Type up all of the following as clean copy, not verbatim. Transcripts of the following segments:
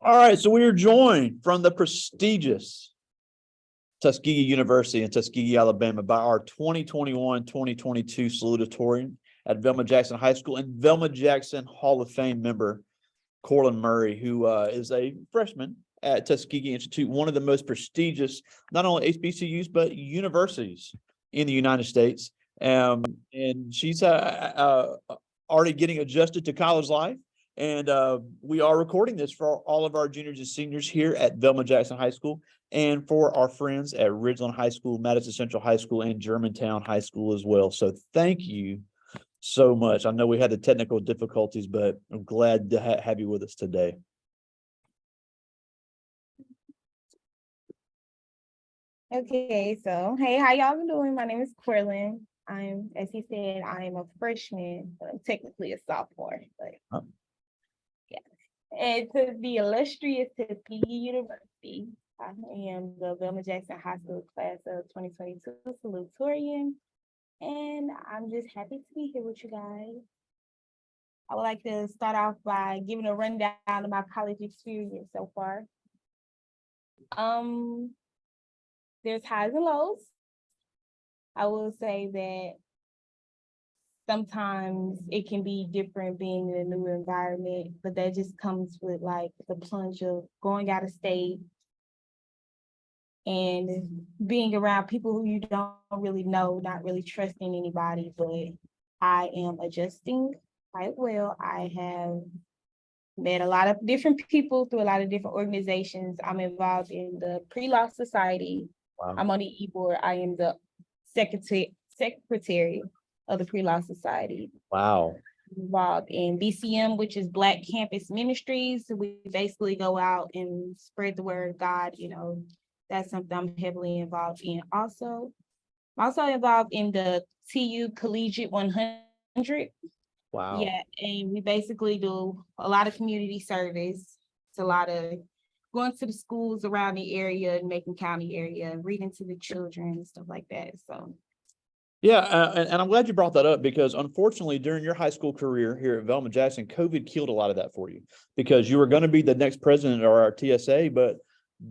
All right, so we are joined from the prestigious Tuskegee University in Tuskegee, Alabama by our 2021-2022 Salutatorian at Velma Jackson High School and Velma Jackson Hall of Fame member, Korlin Murry, who is a freshman at Tuskegee Institute, one of the most prestigious, not only HBCUs, but universities in the United States. And she's already getting adjusted to college life. And we are recording this for all of our juniors and seniors here at Velma Jackson High School and for our friends at Ridgeland High School, Madison Central High School, and Germantown High School as well. So thank you so much. I know we had the technical difficulties, but I'm glad to have you with us today. Okay, so hey, how y'all been doing? My name is Korlin. As he said, I am a freshman, but I'm technically a sophomore. But yeah, and to the illustrious Tuskegee University, I am the Velma Jackson High School class of 2022 Salutatorian, and I'm just happy to be here with you guys. I would like to start off by giving a rundown of my college experience so far. There's highs and lows. I will say that sometimes it can be different being in a new environment, but that just comes with like the plunge of going out of state and being around people who you don't really know, not really trusting anybody, but I am adjusting quite well. I have met a lot of different people through a lot of different organizations. I'm involved in the Pre-Law Society. Wow. I'm on the e-board. I am the secretary of the Pre-Law Society. Wow. I'm involved in BCM, which is Black Campus Ministries. We basically go out and spread the word of God. You know, that's something I'm heavily involved in. I'm also involved in the TU Collegiate 100. Wow. Yeah, and we basically do a lot of community service. It's a lot of going to the schools around the area and Macon County area, reading to the children and stuff like that. So, yeah, and I'm glad you brought that up because unfortunately, during your high school career here at Velma Jackson, COVID killed a lot of that for you because you were going to be the next president of our TSA, but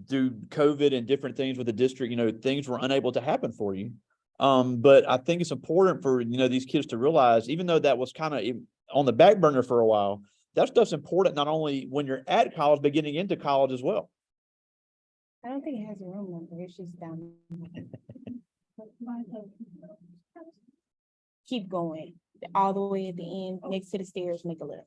due to COVID and different things with the district, you know, things were unable to happen for you. But I think it's important for, you know, these kids to realize, even though that was kind of on the back burner for a while, that stuff's important not only when you're at college, but getting into college as well. I don't think it has a room number. It's just down. Keep going all the way at the end, next to the stairs, make a left.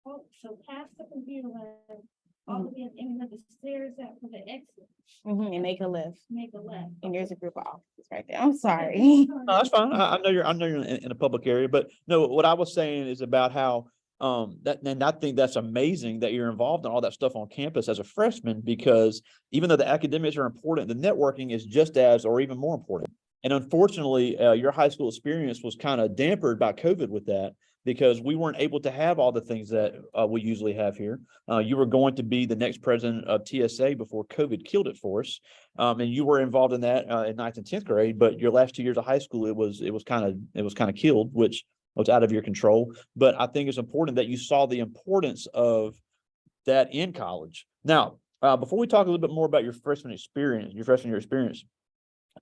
Oh, so past the computer lab, all the way at the end of the stairs out for the exit. And make a left. Make a left. And there's a group of offices right there. I'm sorry. No, that's fine. I know you're in a public area, but no, what I was saying is about how and I think that's amazing that you're involved in all that stuff on campus as a freshman, because even though the academics are important, the networking is just as or even more important. And unfortunately, your high school experience was kind of dampened by COVID with that, because we weren't able to have all the things that we usually have here. You were going to be the next president of TSA before COVID killed it for us. And you were involved in that in 9th and 10th grade, but your last 2 years of high school, it was kind of killed, which was out of your control. But I think it's important that you saw the importance of that in college. Now, before we talk a little bit more about your freshman year experience,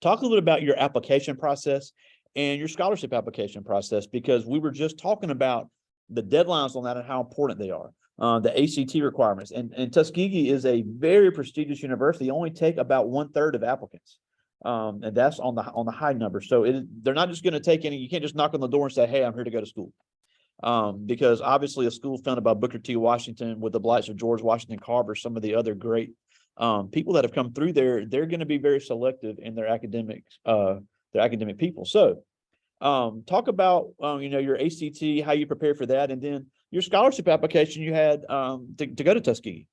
talk a little bit about your application process and your scholarship application process, because we were just talking about the deadlines on that and how important they are. The ACT requirements, and Tuskegee is a very prestigious university. They only take about 1/3 of applicants, and that's on the high number. So they're not just going to take any. You can't just knock on the door and say, "Hey, I'm here to go to school," because obviously a school founded by Booker T. Washington with the blights of George Washington Carver, some of the other great people that have come through there, they're going to be very selective in their academics, their academic people. So talk about, you know, your ACT, how you prepare for that, and then your scholarship application you had to go to Tuskegee.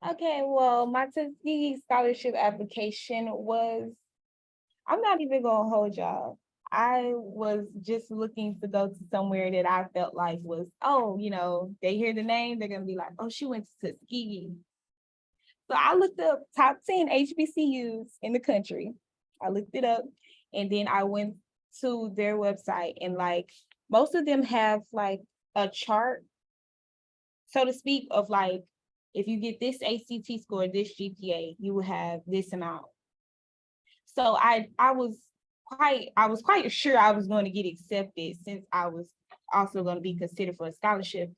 Okay, well, my Tuskegee scholarship application was, I'm not even gonna hold y'all. I was just looking to go to somewhere that I felt like was, oh, you know, they hear the name, they're gonna be like, oh, she went to Tuskegee. So I looked up top 10 HBCUs in the country. I looked it up, and then I went to their website, and like most of them have like a chart so to speak, of like, if you get this ACT score, this GPA, you will have this amount. So I was quite sure I was going to get accepted, since I was also going to be considered for a scholarship.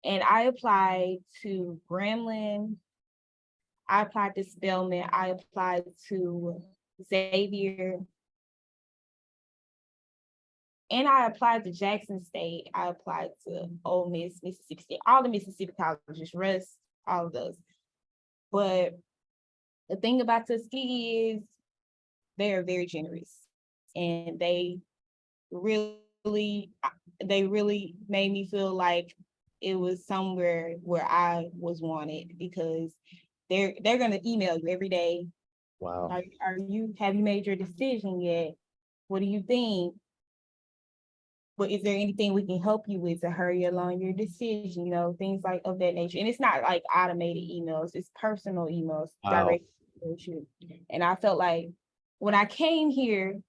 And I applied to Grambling, I applied to Spelman, I applied to Xavier, and I applied to Jackson State. I applied to Ole Miss, Mississippi State, all the Mississippi colleges, Russ, all of those. But the thing about Tuskegee is they are very generous, and they really made me feel like it was somewhere where I was wanted, because they're gonna email you every day. Wow. Have you made your decision yet? What do you think? But is there anything we can help you with to hurry along your decision? You know, things like of that nature. And it's not like automated emails, it's personal emails, Wow. direct to you. And I felt like when I came here,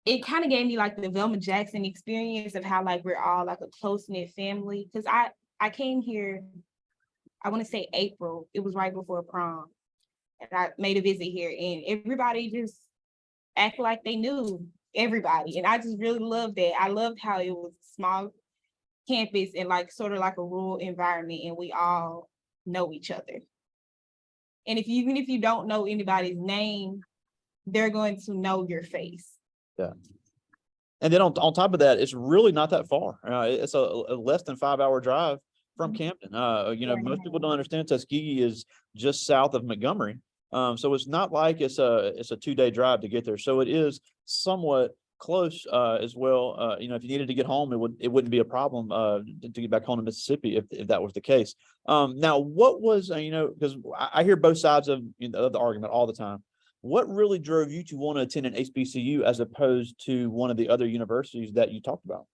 it kind of gave me like the Velma Jackson experience of how like we're all like a close-knit family. Because I came here, I want to say April, it was right before prom. And I made a visit here, and everybody just acted like they knew everybody. And I just really loved that. I loved how it was a small campus and like sort of like a rural environment, and we all know each other. And even if you don't know anybody's name, they're going to know your face. Yeah. And then on top of that, it's really not that far. It's a less than 5-hour drive from Camden. Most people don't understand Tuskegee is just south of Montgomery. So it's not like it's a 2-day drive to get there. So it is somewhat close as well. If you needed to get home, it wouldn't be a problem to get back home to Mississippi if that was the case. Now, what was because I hear both sides of the argument all the time. What really drove you to want to attend an HBCU as opposed to one of the other universities that you talked about?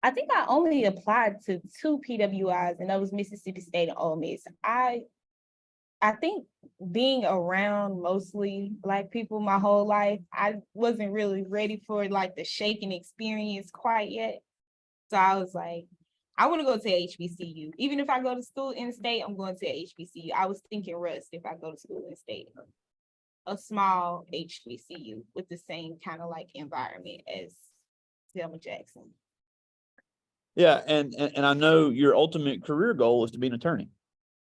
I think I only applied to 2 PWIs, and that was Mississippi State and Ole Miss. I think being around mostly Black people my whole life, I wasn't really ready for like the shaking experience quite yet. So I was like, I want to go to HBCU. Even if I go to school in state, I'm going to HBCU. I was thinking Russ if I go to school in state. A small HBCU with the same kind of like environment as Velma Jackson. Yeah, and I know your ultimate career goal is to be an attorney.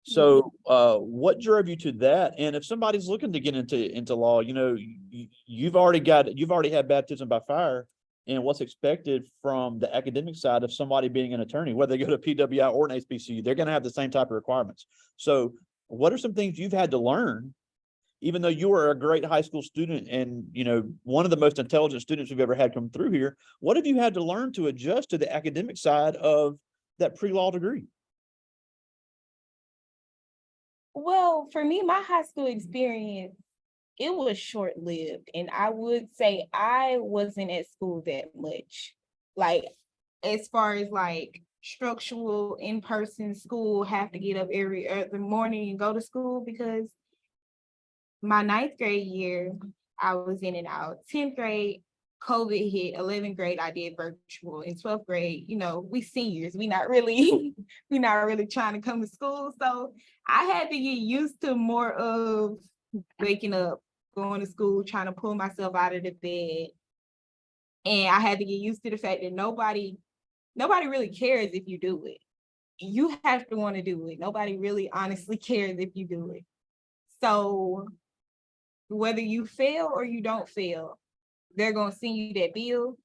So what drove you to that? And if somebody's looking to get into law, you've already had baptism by fire and what's expected from the academic side of somebody being an attorney, whether they go to PWI or an HBCU, they're going to have the same type of requirements. So what are some things you've had to learn, even though you were a great high school student and, one of the most intelligent students we've ever had come through here? What have you had to learn to adjust to the academic side of that pre-law degree? Well, for me, my high school experience, it was short-lived. And I would say I wasn't at school that much. Like, as far as like structural in-person school, have to get up every morning and go to school, because my 9th grade year, I was in and out. 10th grade, COVID hit. 11th grade, I did virtual. In 12th grade, we seniors, we not really trying to come to school. So I had to get used to more of waking up, going to school, trying to pull myself out of the bed. And I had to get used to the fact that nobody really cares if you do it. You have to want to do it. Nobody really honestly cares if you do it. So whether you fail or you don't fail, they're going to send you that bill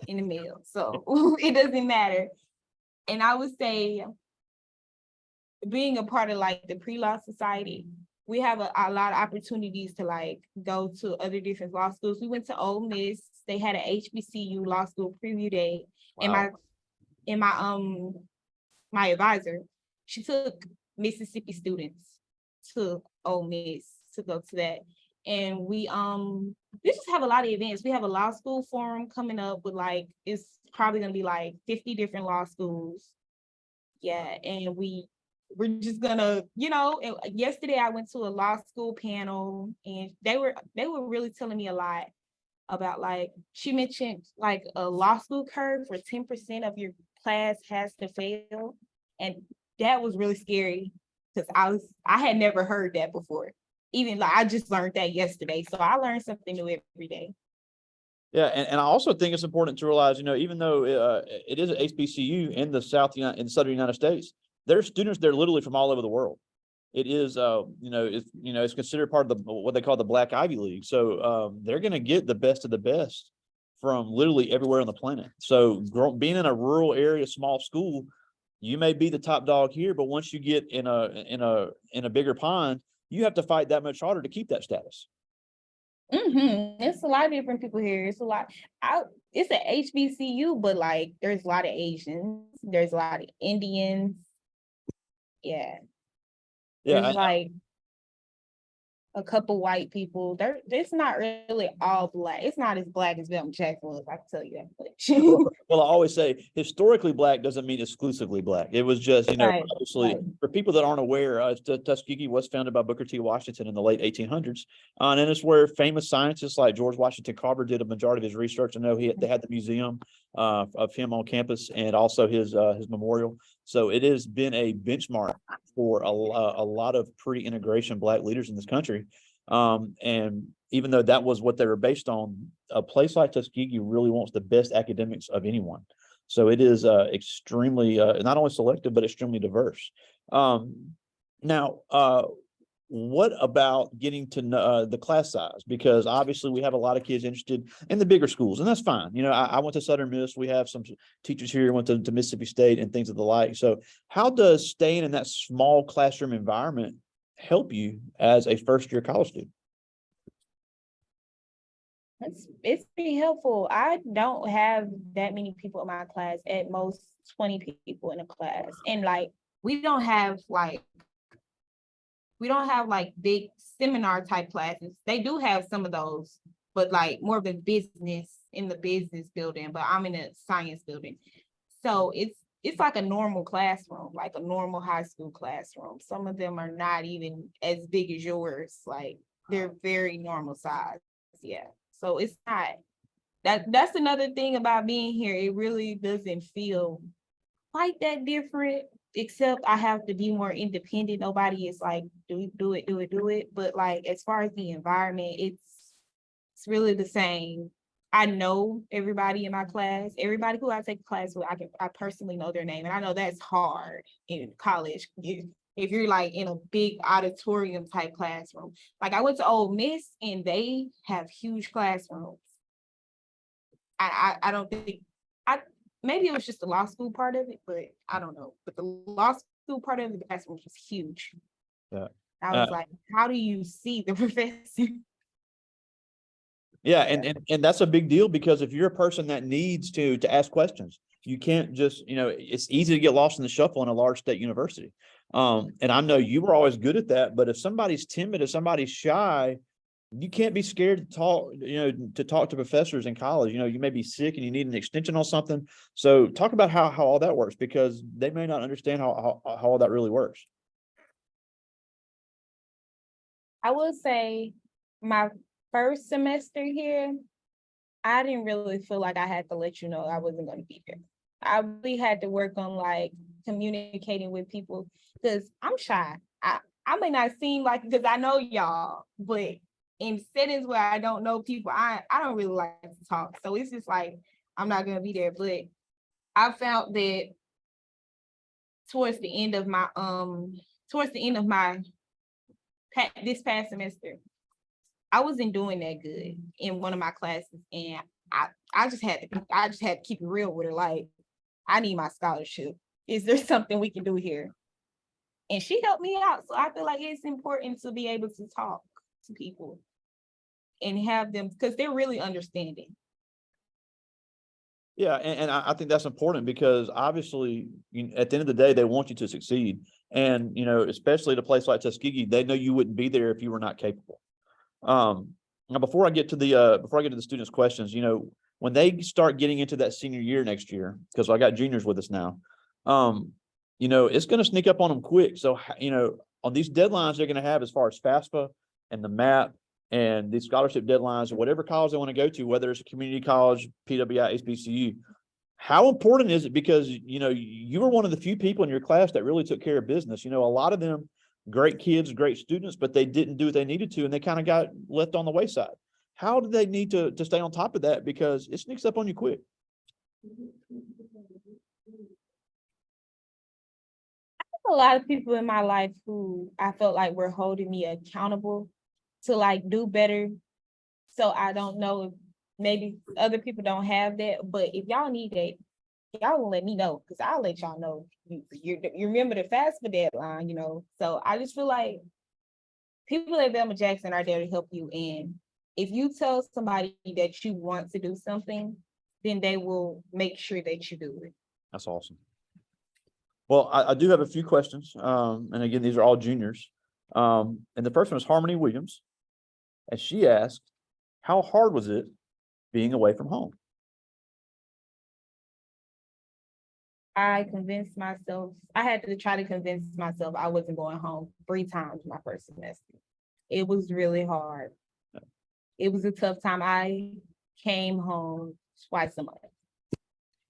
in the mail. So it doesn't matter. And I would say being a part of like the pre-law society, we have a lot of opportunities to like go to other different law schools. We went to Ole Miss. They had an HBCU law school preview day. Wow. And my advisor, she took Mississippi students to Ole Miss to go to that. And we just have a lot of events. We have a law school forum coming up with like, it's probably gonna be like 50 different law schools. Yeah, and we're just gonna, and yesterday I went to a law school panel, and they were really telling me a lot. about like, she mentioned like a law school curve for 10% of your class has to fail. And that was really scary because I had never heard that before. Even like I just learned that yesterday. So I learned something new every day. Yeah, and I also think it's important to realize, even though it is an HBCU in the in the southern United States, there are students there literally from all over the world. It is, it's considered part of what they call the Black Ivy League. So they're going to get the best of the best from literally everywhere on the planet. So being in a rural area, small school, you may be the top dog here, but once you get in a bigger pond, you have to fight that much harder to keep that status. It's a lot of different people here. It's a lot. It's an HBCU, but like there's a lot of Asians. There's a lot of Indians. Yeah. Yeah, There's like a couple white people. It's not really all Black. It's not as Black as Velma Jackson was, I can tell you that much. well, I always say historically Black doesn't mean exclusively Black. It was just, Right, obviously right. for people that aren't aware, Tuskegee was founded by Booker T. Washington in the late 1800s. And it's where famous scientists like George Washington Carver did a majority of his research. I know they had the museum of him on campus and also his memorial. So it has been a benchmark for a lot of pre-integration Black leaders in this country. And even though that was what they were based on, a place like Tuskegee really wants the best academics of anyone. So it is extremely not only selective, but extremely diverse. Now, what about getting to know the class size? Because obviously we have a lot of kids interested in the bigger schools, and that's fine. I went to Southern Miss. We have some teachers here who went to Mississippi State and things of the like. So how does staying in that small classroom environment help you as a first-year college student? It's pretty helpful. I don't have that many people in my class, at most 20 people in a class. And like we don't have like big seminar type classes. They do have some of those, but like more of the business in the business building, but I'm in a science building. So it's like a normal classroom, like a normal high school classroom. Some of them are not even as big as yours. Like they're very normal size. Yeah. So it's not that's another thing about being here. It really doesn't feel like that different, except I have to be more independent. Nobody is like, do it. But like as far as the environment, it's really the same. I know everybody in my class. Everybody who I take a class with, I personally know their name. And I know that's hard in college. If you're like in a big auditorium type classroom. Like I went to Ole Miss and they have huge classrooms. I don't think maybe it was just the law school part of it, but I don't know. But the law school part of the classroom was huge. Yeah. I was like, how do you see the professor? Yeah, and that's a big deal, because if you're a person that needs to ask questions, you can't just, it's easy to get lost in the shuffle in a large state university. And I know you were always good at that, but if somebody's timid, if somebody's shy, you can't be scared to talk to professors in college. You may be sick and you need an extension on something. So talk about how all that works, because they may not understand how all that really works. I will say my first semester here, I didn't really feel like I had to let you know I wasn't going to be there. I really had to work on like communicating with people, because I'm shy. I may not seem like, because I know y'all, but in settings where I don't know people, I don't really like to talk. So it's just like, I'm not going to be there. But I found that towards the end of my this past semester, I wasn't doing that good in one of my classes, and I just had to keep it real with her. Like, I need my scholarship. Is there something we can do here? And she helped me out. So I feel like it's important to be able to talk to people and have them, because they're really understanding. Yeah, and I think that's important, because obviously at the end of the day, they want you to succeed. And, especially at a place like Tuskegee, they know you wouldn't be there if you were not capable. Now, before I get to the students' questions, when they start getting into that senior year next year, because I got juniors with us now, it's going to sneak up on them quick. So, on these deadlines they're going to have as far as FAFSA and the MAP and these scholarship deadlines or whatever college they want to go to, whether it's a community college, PWI, HBCU, how important is it? Because, you know, you were one of the few people in your class that really took care of business. You know, a lot of them, great kids, great students, but they didn't do what they needed to, and they kind of got left on the wayside. How do they need to stay on top of that? Because it sneaks up on you quick. A lot of people in my life who I felt like were holding me accountable to like do better. So I don't know if maybe other people don't have that, but if y'all need that, y'all will let me know, because I'll let y'all know. You remember the FAFSA deadline, you know. So I just feel like people at Velma Jackson are there to help you. And if you tell somebody that you want to do something, then they will make sure that you do it. That's awesome. Well, I do have a few questions. And again, these are all juniors. And the first one is Harmony Williams. And she asked, how hard was it being away from home? I convinced myself, I had to try to convince myself I wasn't going home 3 times my first semester. It was really hard. It was a tough time. I came home twice a month.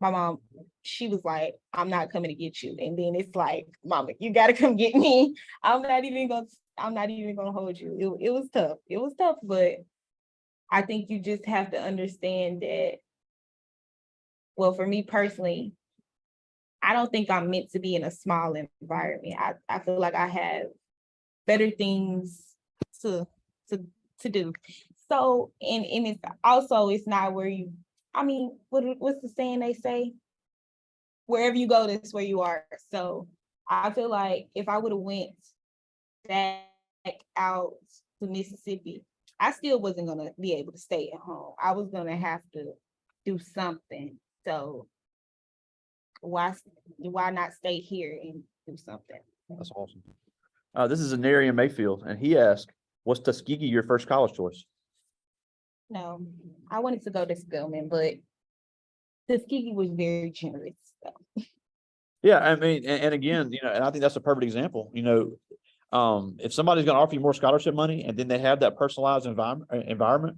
My mom, she was like, I'm not coming to get you. And then it's like, Mama, you gotta come get me. I'm not even gonna hold you. It was tough. It was tough, but I think you just have to understand that, well, for me personally, I don't think I'm meant to be in a small environment. I feel like I have better things to do. So, and it's also, it's not where you, I mean, what's the saying they say? Wherever you go, that's where you are. So I feel like if I would have went back out to Mississippi, I still wasn't gonna be able to stay at home. I was gonna have to do something. So why not stay here and do something? That's awesome. This is Anarian Mayfield, and he asked, was Tuskegee your first college choice? No, I wanted to go to Spelman, but Tuskegee was very generous. So. Yeah, I mean, and again, you know, and I think that's a perfect example. You know, if somebody's going to offer you more scholarship money and then they have that personalized environment,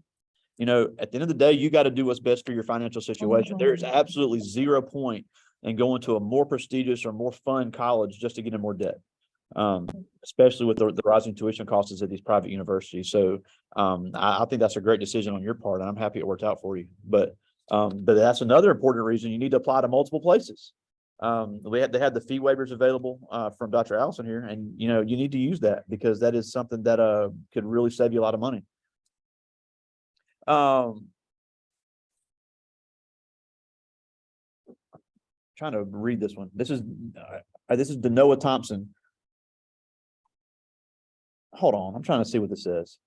you know, at the end of the day, you got to do what's best for your financial situation. Mhm. There's absolutely 0 point in going to a more prestigious or more fun college just to get in more debt. Especially with the rising tuition costs at these private universities. So I think that's a great decision on your part, and I'm happy it worked out for you. But that's another important reason you need to apply to multiple places. They had the fee waivers available from Dr. Allison here, and you know, you need to use that because that is something that could really save you a lot of money. Trying to read this one. This is Denoa Thompson. Hold on, I'm trying to see what this says.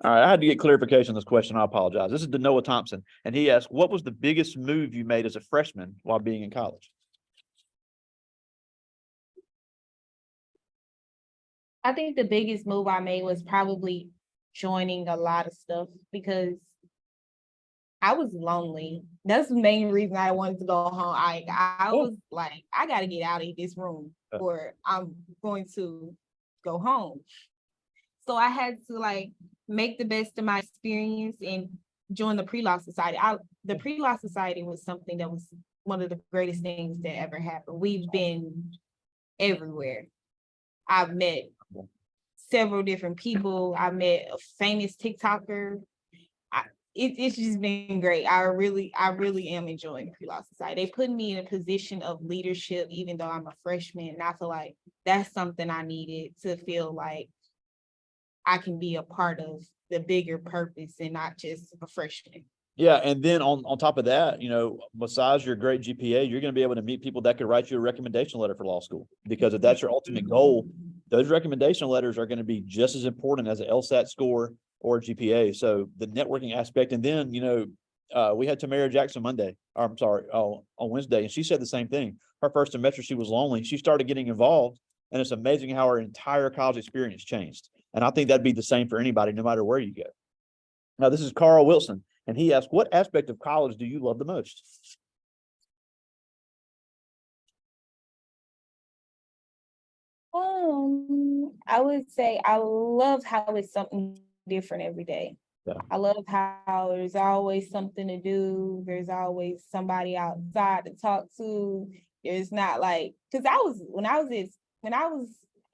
All right, I had to get clarification on this question. I apologize. This is Denoa Thompson, and he asked, what was the biggest move you made as a freshman while being in college? I think the biggest move I made was probably joining a lot of stuff because I was lonely. That's the main reason I wanted to go home. I was like, I got to get out of this room or I'm going to go home. So I had to like make the best of my experience and join the pre-law society. The pre-law society was something that was one of the greatest things that ever happened. We've been everywhere. I've met several different people. I met a famous TikToker. It's just been great. I really am enjoying Pre-Law Society. They put me in a position of leadership, even though I'm a freshman. And I feel like that's something I needed to feel like I can be a part of the bigger purpose and not just a freshman. Yeah, and then on top of that, you know, besides your great GPA, you're going to be able to meet people that could write you a recommendation letter for law school. Because if that's your ultimate goal, those recommendation letters are going to be just as important as an LSAT score or a GPA. So the networking aspect, and then, you know, we had Tamara Jackson on Wednesday, and she said the same thing. Her first semester, she was lonely. She started getting involved, and it's amazing how her entire college experience changed. And I think that'd be the same for anybody, no matter where you go. Now, this is Carl Wilson. And he asked, what aspect of college do you love the most? I would say I love how it's something different every day. Yeah. I love how there's always something to do. There's always somebody outside to talk to. There's not like, because when I was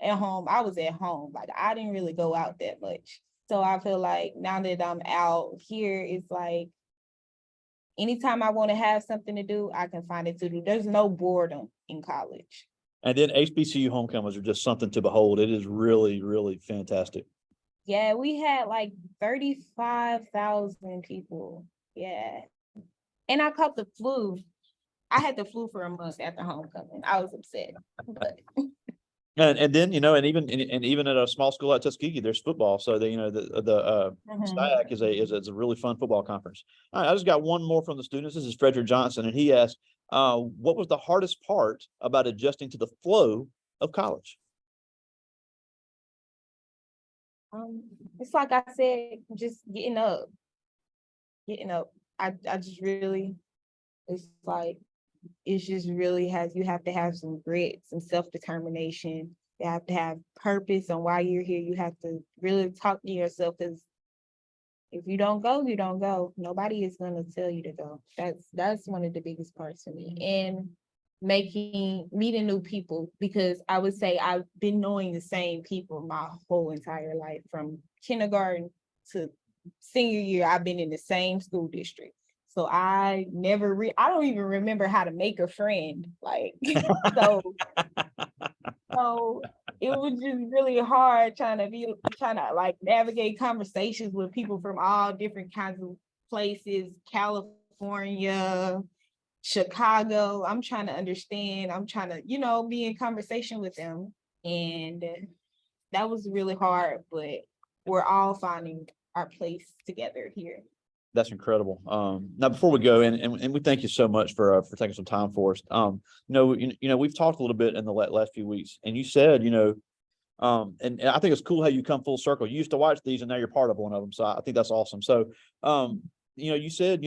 at home, I was at home. Like I didn't really go out that much. So I feel like now that I'm out here, it's like anytime I want to have something to do, I can find it to do. There's no boredom in college. And then HBCU homecomings are just something to behold. It is really, really fantastic. Yeah, we had like 35,000 people. Yeah. And I caught the flu. I had the flu for a month after homecoming. I was upset. But And then, and even at a small school like Tuskegee, there's football. So the STIAC is a really fun football conference. All right, I just got one more from the students. This is Frederick Johnson, and he asked, what was the hardest part about adjusting to the flow of college? it's like I said, just getting up. I just really, it's like, it's just really you have to have some grit, some self-determination. You have to have purpose on why you're here. You have to really talk to yourself, because if you don't go, you don't go. Nobody is going to tell you to go. That's one of the biggest parts for me. And meeting new people, because I would say I've been knowing the same people my whole entire life, from kindergarten to senior year. I've been in the same school district. So I don't even remember how to make a friend. Like, so it was just really hard trying to like navigate conversations with people from all different kinds of places, California, Chicago. I'm trying to understand. I'm trying to, be in conversation with them. And that was really hard, but we're all finding our place together here. That's incredible. Now before we go, and we thank you so much for taking some time for us. We've talked a little bit in the last few weeks, and you said, and I think it's cool how you come full circle. You used to watch these, and now you're part of one of them. So I think that's awesome. So, you said,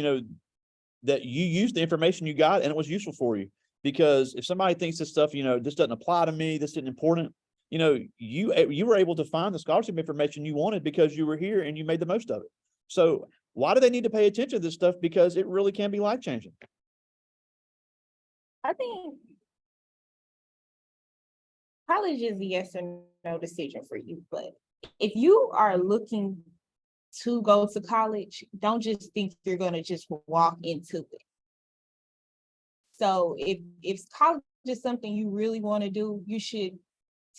that you used the information you got and it was useful for you, because if somebody thinks this stuff, this doesn't apply to me, this isn't important, you were able to find the scholarship information you wanted because you were here and you made the most of it. So why do they need to pay attention to this stuff? Because it really can be life-changing. I think college is a yes or no decision for you, but if you are looking to go to college, don't just think you're going to just walk into it. So if college is something you really want to do, you should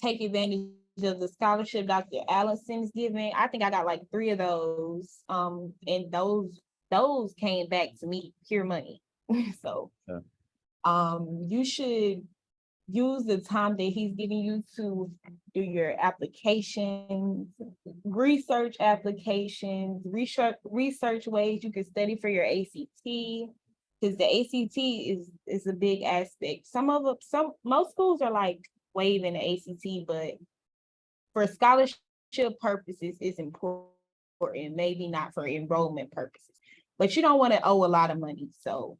take advantage of the scholarship Dr. Allison's giving. I think I got like 3 of those. And those came back to me pure money. So you should use the time that he's giving you to do your applications, research applications, research ways you can study for your ACT, because the ACT is a big aspect. Most schools are like waiving the ACT, but for scholarship purposes, it's important, maybe not for enrollment purposes, but you don't want to owe a lot of money. So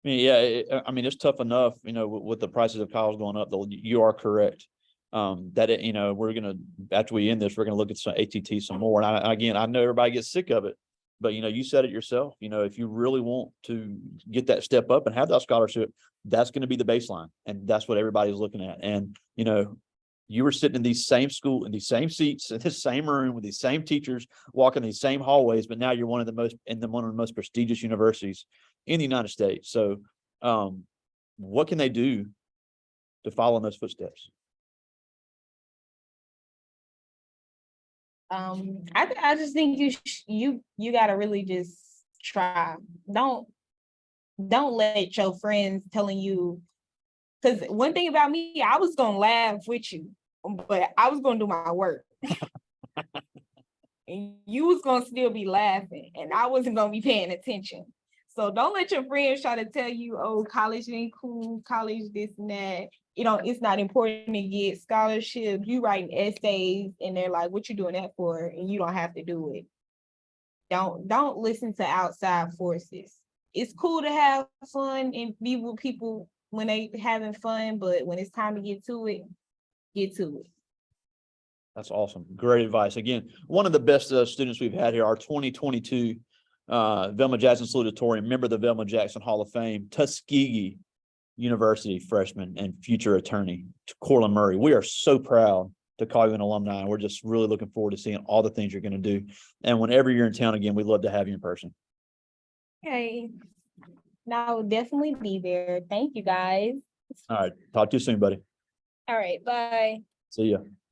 it's tough enough, with the prices of college going up, though. You are correct. We're going to, after we end this, we're going to look at some ATT some more. And I know everybody gets sick of it, but you said it yourself, if you really want to get that step up and have that scholarship, that's going to be the baseline. And that's what everybody's looking at. And, you were sitting in these same school, in these same seats, in this same room with these same teachers, walking these same hallways, but now you're one of the most prestigious universities in the United States. So what can they do to follow in those footsteps? I just think you got to really just try. Don't let your friends telling you, because one thing about me, I was gonna laugh with you, but I was gonna do my work. And you was gonna still be laughing, and I wasn't gonna be paying attention. So don't let your friends try to tell you, oh, college ain't cool, college this and that. It's not important to get scholarships. You writing essays, and they're like, what you doing that for? And you don't have to do it. don't listen to outside forces. It's cool to have fun and be with people when they having fun, but when it's time to get to it, get to it. That's awesome. Great advice. Again, one of the best students we've had here, our 2022 Velma Jackson Salutatorian, member of the Velma Jackson Hall of Fame, Tuskegee University freshman and future attorney, Korlin Murry. We are so proud to call you an alumni, and we're just really looking forward to seeing all the things you're going to do. And whenever you're in town again, we'd love to have you in person. Okay. Now I will definitely be there. Thank you guys. All right. Talk to you soon, buddy. All right, bye. See ya.